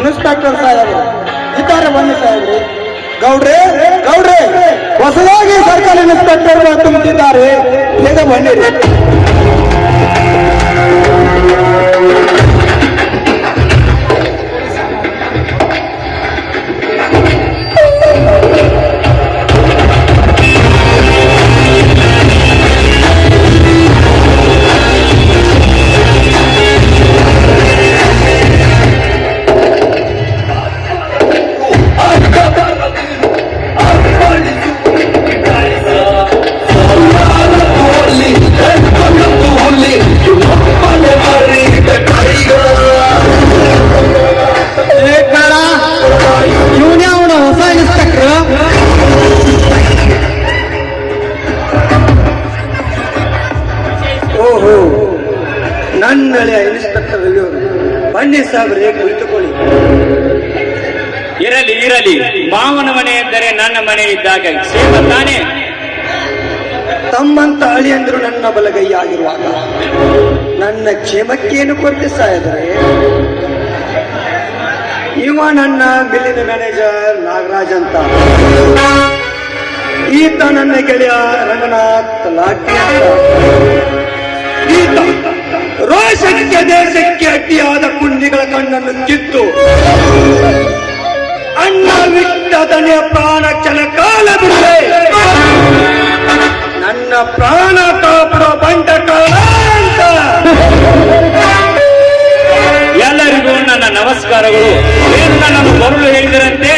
Inspector ಸಾಹೇಬರು ಇದ್ದಾರೆ, ಬನ್ನಿ ಸಾಹೇಬ್ರಿ. ಗೌಡ್ರೆ ಗೌಡ್ರೆ, ಹೊಸದಾಗಿ ಸರ್ಕಲ್ ಇನ್ಸ್ಪೆಕ್ಟರ್ ತುಂಬುತ್ತಿದ್ದಾರೆ, ಬೇಗ ಬನ್ನಿರಿ. ನನ್ನೆಳೆಯ ಇನ್ಸ್ಪೆಕ್ಟರ್ ಬನ್ನಿ ಸಾಬ್ರೆ, ಕುಳಿತುಕೊಳ್ಳಿ. ಇರಲಿ ಇರಲಿ, ಮಾವನ ಮನೆ ಎಂದರೆ ನನ್ನ ಮನೆ ಇದ್ದಾಗ ಸೇವೆ ತಾನೇ. ತಮ್ಮಂತ ಅಳಿಯಂದ್ರು ನನ್ನ ಬಲಗೈಯಾಗಿರುವಾಗ ನನ್ನ ಕ್ಷೇಮಕ್ಕೇನು ಕೊರತೆ ಸಾಯಿದರೆ? ಇವ ನನ್ನ ಬಿಲ್ಲಿನ ಮ್ಯಾನೇಜರ್ ನಾಗರಾಜ್ ಅಂತ, ಈತ ನನ್ನ ಗೆಳೆಯ ರಂಗನಾಥ್ ಲಾಟಿ ಅಂತ. ಈತ ರೋಷಕ್ಕೆ ದೇಶಕ್ಕೆ ಅಡ್ಡಿಯಾದ ಪುಣ್ಯಗಳ ಕಣ್ಣನ್ನು ಕಿತ್ತು ಅಣ್ಣ ಬಿಟ್ಟ ದನಿಯ ಪ್ರಾಣ ಕೆಲ ಕಾಲ ಬಿಟ್ಟೆ ನನ್ನ ಪ್ರಾಣ ಕಾಪುರ ಬಂಡ ಕಾಲ ಅಂತ. ಎಲ್ಲರಿಗೂ ನನ್ನ ನಮಸ್ಕಾರಗಳು. ಏನು ನನ್ನನ್ನು ಬರಲು ಹೇಳಿದರಂತೆ?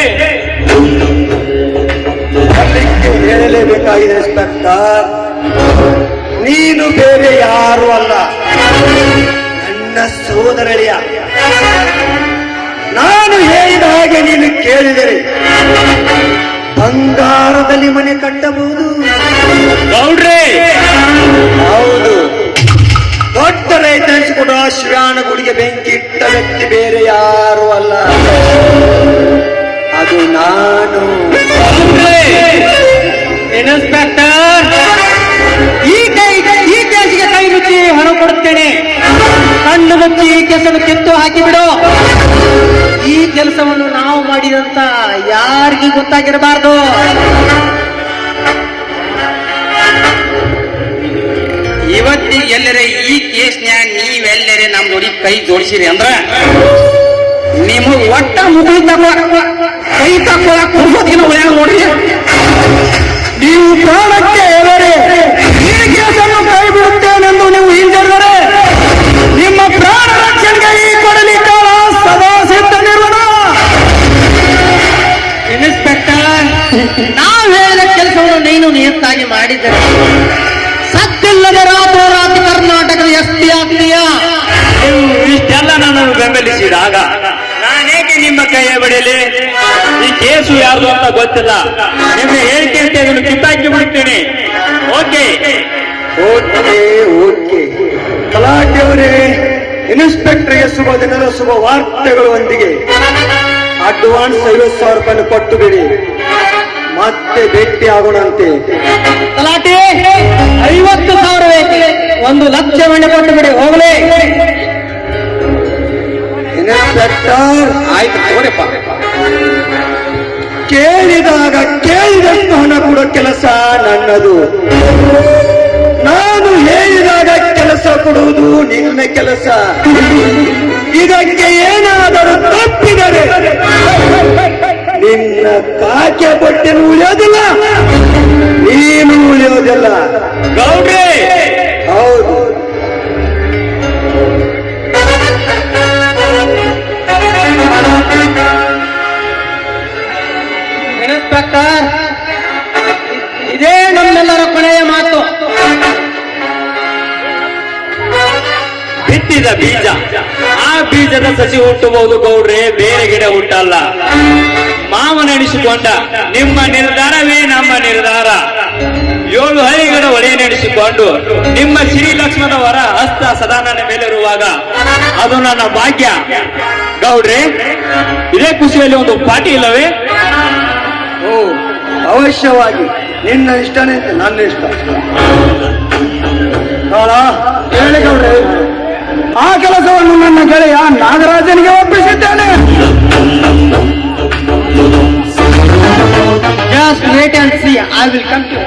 ಹೇಳಲೇಬೇಕಾಗಿದೆ ಇನ್ಸ್ಪೆಕ್ಟರ್, ನೀನು ಬೇರೆ ಯಾರು ಅಲ್ಲ, ನನ್ನ ಸೋದರಳಿಯ. ನಾನು ಹೇಳಿದ ಹಾಗೆ ನೀನು ಕೇಳಿದರೆ ಬಂಗಾರದಲ್ಲಿ ಮನೆ ಕಟ್ಟಬಹುದು. ಗೌಡ್ರೆ, ಹೌದು, ದೊಡ್ಡ ರೈತ ಅನಿಸಿಕೊಂಡು ಶ್ರಾವಣ ಗುಡಿಗೆ ಬೆಂಕಿ ಇಟ್ಟ ವ್ಯಕ್ತಿ ಬೇರೆ ಯಾರು ಅಲ್ಲ, ಅದು ನಾನು. ಇನ್ಸ್ಪೆಕ್ಟರ್, ಈ ಕೇಸಿಗೆ ಕೈ ಮುಚ್ಚಿ ಹಣ ಕೊಡುತ್ತೇನೆ. ಕಣ್ಣು ಮುಚ್ಚಿ ಈ ಕೇಸನ್ನು ಕಿತ್ತು ಹಾಕಿಬಿಡು. ಈ ಕೆಲಸವನ್ನು ನಾವು ಮಾಡಿದಂತ ಯಾರಿಗೂ ಗೊತ್ತಾಗಿರಬಾರ್ದು. ಇವತ್ತಿಗೆ ಎಲ್ಲರೇ ಈ ಕೇಸ್ನ್ಯಾಗ ನೀವೆಲ್ಲರೇ ನಮ್ ನೋಡಿ ಕೈ ಜೋಡಿಸಿರಿ ಅಂದ್ರ ನಿಮಗ್ ಒಟ್ಟ ಮುಗುಳಿ ಕೈ ತಕ್ಕೊಳಕ್ ಹೋಗೋದಿನ ಒಳ್ಳೆ ನೋಡ್ರಿ. ನೀವು ಪ್ರಾಣಕ್ಕೆ ಎವರೇ ಈ ಕೇಸನ್ನು ಕೈ ಬಿಡುತ್ತೇನೆಂದು ನೀವು ಹಿಂಜರಿದರೆ ನಿಮ್ಮ ಪ್ರಾಣ ರಕ್ಷಣೆಗೆ ಈ ಕೊಡಲಿ ಕಾಲ ಸದಾ ಸಿದ್ಧನಿರುವಣ. ಇನ್ಸ್ಪೆಕ್ಟರ್, ನಾವು ಹೇಳಿದ ಕೆಲಸವನ್ನು ನೀನು ನಿಯತ್ತಾಗಿ ಮಾಡಿದ್ದರೆ ಸತ್ತಿಲ್ಲದೆ ರಾತ್ರೋರಾತ್ರಿ ಕರ್ನಾಟಕದ ಎಸ್ಪಿ ಆಗ್ತೀಯಾ? ಇಷ್ಟೆಲ್ಲ ನನ್ನನ್ನು ಬೆಂಬಲಿಸಿದಾಗ ನಾನೇಕೆ ನಿಮ್ಮ ಕೈಯ ಬಡಿಯಲಿ? ಈ ಕೇಸು ಯಾರ್ದು ಅಂತ ಗೊತ್ತಿಲ್ಲ. ನಿಮ್ಮ ಹೇಳಿಕೆ ತೆಗೆದು ಕಿತ್ತಾಕಿ ಬಿಡ್ತೀನಿ. Okay okay okay. ತಲಾಟಿಯವರೇ, ಇನ್ಸ್ಪೆಕ್ಟರ್ಗೆ ಶುಭ ದಿನದ ಶುಭ ವಾರ್ತೆಗಳೊಂದಿಗೆ ಅಡ್ವಾನ್ಸ್ 50,000 ರೂಪಾಯಿ ಕೊಟ್ಟು ಬಿಡಿ, ಮತ್ತೆ ಭೇಟಿ ಆಗೋಣಂತೆ. ತಲಾಟಿ 50,000 ಬೇಕು, 1,00,000 ಮಣ್ಣೆ ಕೊಟ್ಟು ಬಿಡಿ, ಹೋಗಲೇ. ಇನ್ಸ್ಪೆಕ್ಟರ್, ಆಯ್ತು ಹೋಗಪ್ಪ. ಕೇಳಿದಾಗ ಕೇಳಿದಷ್ಟು ಹಣ ಕೊಡೋ ಕೆಲಸ ನನ್ನದು. ನಾನು ಹೇಳಿದಾಗ ಕೆಲಸ ಕೊಡುವುದು ನಿನ್ನ ಕೆಲಸ. ಇದಕ್ಕೆ ಏನಾದರೂ ತಪ್ಪಿದರೆ ನಿನ್ನ ಕಾಕೆ ಬಟ್ಟೆನು ಉಳಿಯೋದಿಲ್ಲ, ನೀನು ಉಳಿಯೋದಿಲ್ಲ. ಗೌಡ್ರೆ, ಹೌದು. ಇನ್ಸ್ಪೆಕ್ಟರ್, ಇದೇ ನಮ್ಮೆಲ್ಲರ ಕೊನೆಯ ಮಾತು. ಬಿತ್ತಿದ ಬೀಜ, ಆ ಬೀಜದ ಸಸಿ ಹುಟ್ಟಬಹುದು ಗೌಡ್ರೆ, ಬೇರೆ ಗಿಡ ಹುಟ್ಟಲ್ಲ. ಮಾವನೆಣಿಸಿಕೊಂಡ ನಿಮ್ಮ ನಿರ್ಧಾರವೇ ನಮ್ಮ ನಿರ್ಧಾರ. 7 ಹಳಿಗಳ ಒಳೆ ನಡೆಸಿಕೊಂಡು ನಿಮ್ಮ ಶ್ರೀ ಲಕ್ಷ್ಮಣವರ ಹಸ್ತ ಸದಾ ನನ್ನ ಮೇಲಿರುವಾಗ ಅದು ನನ್ನ ಭಾಗ್ಯ. ಗೌಡ್ರೆ, ಇದೇ ಖುಷಿಯಲ್ಲಿ ಒಂದು ಪಾರ್ಟಿ ಇಲ್ಲವೇ? ಓ, ಅವಶ್ಯವಾಗಿ. ನಿನ್ನ ಇಷ್ಟನೇ ನನ್ನ ಇಷ್ಟ. ಹೇಳಿ ಗೌಡ್ರೆ, ಆ ಕೆಲಸವನ್ನು ನನ್ನ ಗೆಳೆಯ ನಾಗರಾಜನಿಗೆ ಒಪ್ಪಿಸಿದ್ದೇನೆ. I will come to